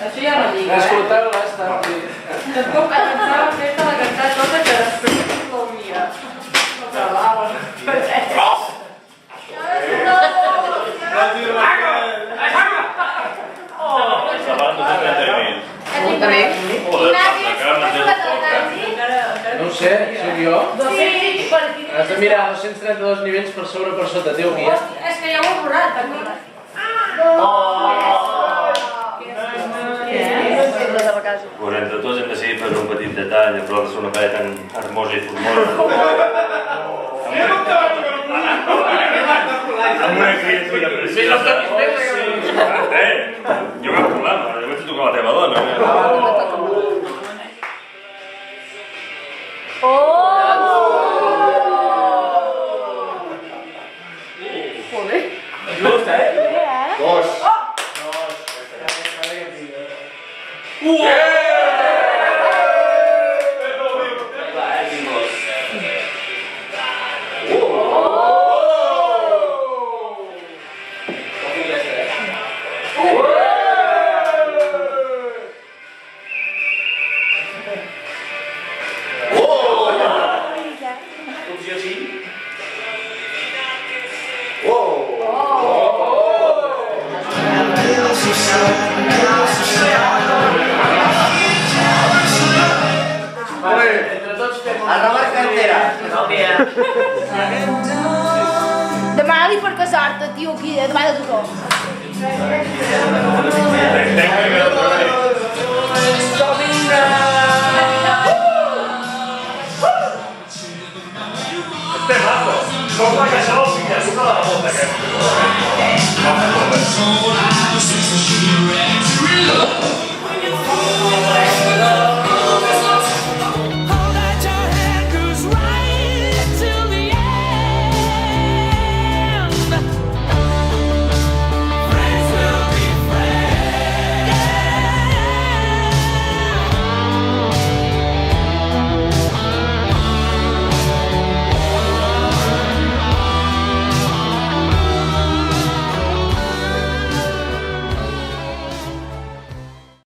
Això ja no lliga, Escolteu-la, està aquí. Tampoc pensava fer-te la cantar tota que després l'hauria. No acabava. No ho sé, soc jo. Has de mirar 232 nivells per sobre per sota teu, guia. És que ja ho he borrat, t'acordes? Bueno, entre tots hem decidit fer un petit detall, però de ser una parella tan hermosa i formosa. Amb una criatura preciosa. Jo cap problema, jo vaig tocar la teva dona. Demana-li per casar-te, tio, aquí, demà de tothom. Com la que se l'ha ficat, una de la volta aquesta.